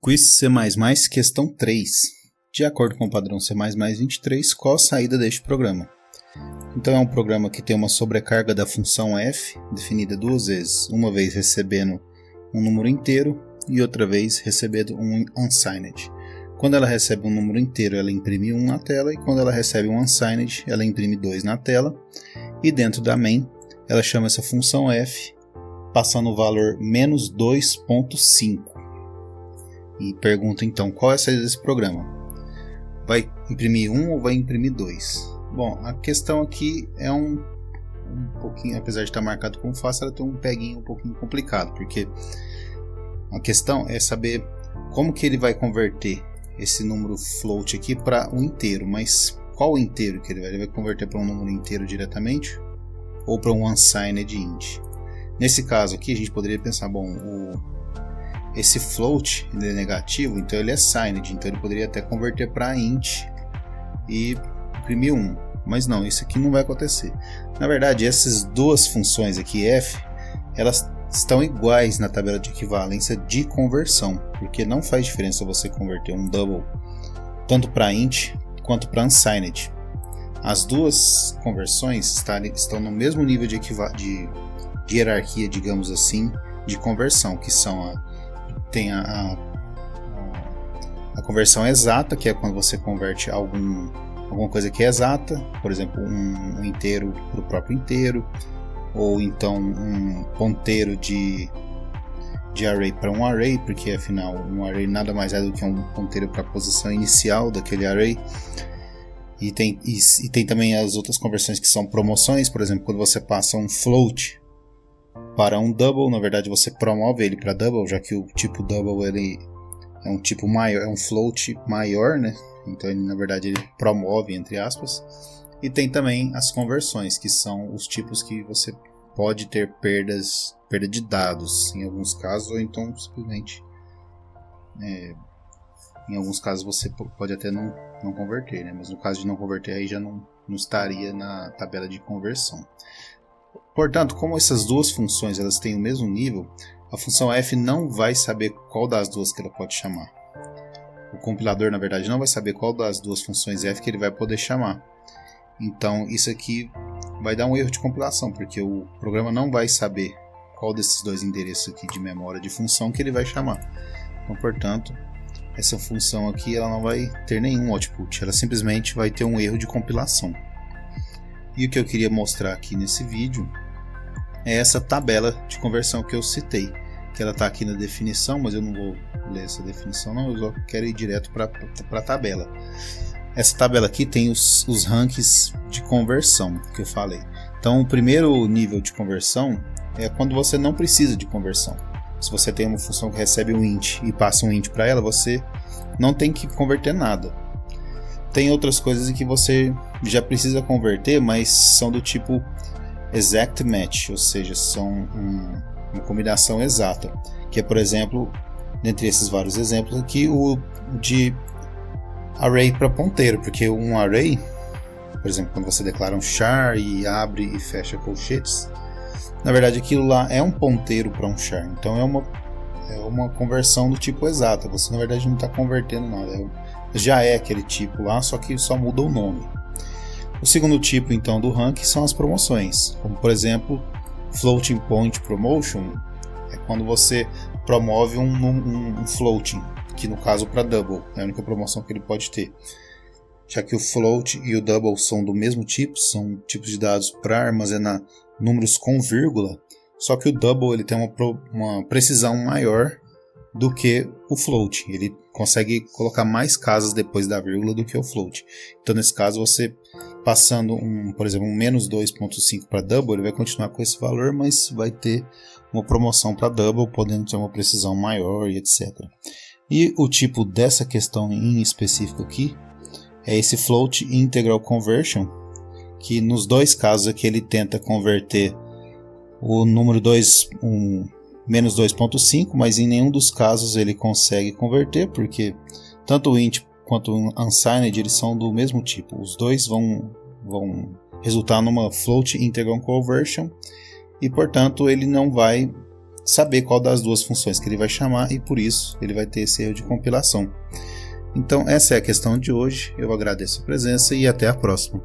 Quiz C++, questão 3. De acordo com o padrão C++ 23, qual a saída deste programa? Então é um programa que tem uma sobrecarga da função f, definida duas vezes, uma vez recebendo um número inteiro e outra vez recebendo um unsigned. Quando ela recebe um número inteiro, ela imprime 1 na tela, e quando ela recebe um unsigned, ela imprime 2 na tela, e dentro da main, ela chama essa função f, passando o valor menos 2.5. E pergunta então, qual é a saída desse programa? Vai imprimir 1 ou vai imprimir 2? Bom, a questão aqui é um pouquinho, apesar de estar marcado como fácil, ela tem um peguinho um pouquinho complicado, porque a questão é saber como que ele vai converter esse número float aqui para um inteiro, mas qual inteiro que ele vai? Ele vai converter para um número inteiro diretamente ou para um unsigned int? Nesse caso aqui a gente poderia pensar, bom, esse float ele é negativo, então ele é signed, então ele poderia até converter para int e imprimir 1, mas não, isso aqui não vai acontecer. Na verdade, essas duas funções aqui, f, elas estão iguais na tabela de equivalência de conversão, porque não faz diferença você converter um double tanto para int quanto para unsigned. As duas conversões estão no mesmo nível de hierarquia, digamos assim, de conversão, que são tem a conversão exata, que é quando você converte alguma coisa que é exata, por exemplo, um inteiro para o próprio inteiro, ou então um ponteiro de array para um array, porque afinal um array nada mais é do que um ponteiro para a posição inicial daquele array. E tem também as outras conversões que são promoções, por exemplo, quando você passa um float para um double, na verdade você promove ele para double, já que o tipo double ele é um tipo maior, é um float maior, né? Então ele, na verdade, ele promove, entre aspas. E tem também as conversões, que são os tipos que você pode ter perda de dados em alguns casos, ou então simplesmente em alguns casos você pode até não converter, né? Mas no caso de não converter, aí já não estaria na tabela de conversão. Portanto, como essas duas funções elas têm o mesmo nível, a função f não vai saber qual das duas que ela pode chamar. O compilador, na verdade, não vai saber qual das duas funções f que ele vai poder chamar. Então, isso aqui vai dar um erro de compilação, porque o programa não vai saber qual desses dois endereços aqui de memória de função que ele vai chamar. Então, portanto, essa função aqui ela não vai ter nenhum output, ela simplesmente vai ter um erro de compilação. E o que eu queria mostrar aqui nesse vídeo é essa tabela de conversão que eu citei, que ela está aqui na definição, mas eu não vou ler essa definição não, eu só quero ir direto para a tabela. Essa tabela aqui tem os ranks de conversão que eu falei. Então o primeiro nível de conversão é quando você não precisa de conversão. Se você tem uma função que recebe um int e passa um int para ela, você não tem que converter nada. Tem outras coisas em que você já precisa converter, mas são do tipo exact match, ou seja, são uma combinação exata, que é, por exemplo, dentre esses vários exemplos aqui, o de array para ponteiro, porque um array, por exemplo, quando você declara um char e abre e fecha colchetes, na verdade aquilo lá é um ponteiro para um char, então é uma conversão do tipo exata, você na verdade não está convertendo nada, já é aquele tipo lá, só que só muda o nome. O segundo tipo então do rank são as promoções, como por exemplo floating point promotion, é quando você promove um floating, que no caso para double é a única promoção que ele pode ter, já que o float e o double são do mesmo tipo, são tipos de dados para armazenar números com vírgula, só que o double ele tem uma precisão maior do que o float, ele consegue colocar mais casas depois da vírgula do que o float. Então nesse caso você passando por exemplo um menos 2.5 para double, ele vai continuar com esse valor, mas vai ter uma promoção para double, podendo ter uma precisão maior e etc. E o tipo dessa questão em específico aqui é esse float integral conversion, que nos dois casos aqui ele tenta converter o número 2, menos 2.5, mas em nenhum dos casos ele consegue converter, porque tanto o int quanto o unsigned eles são do mesmo tipo. Os dois vão resultar numa float integral conversion e, portanto, ele não vai saber qual das duas funções que ele vai chamar e por isso ele vai ter esse erro de compilação. Então essa é a questão de hoje, eu agradeço a presença e até a próxima.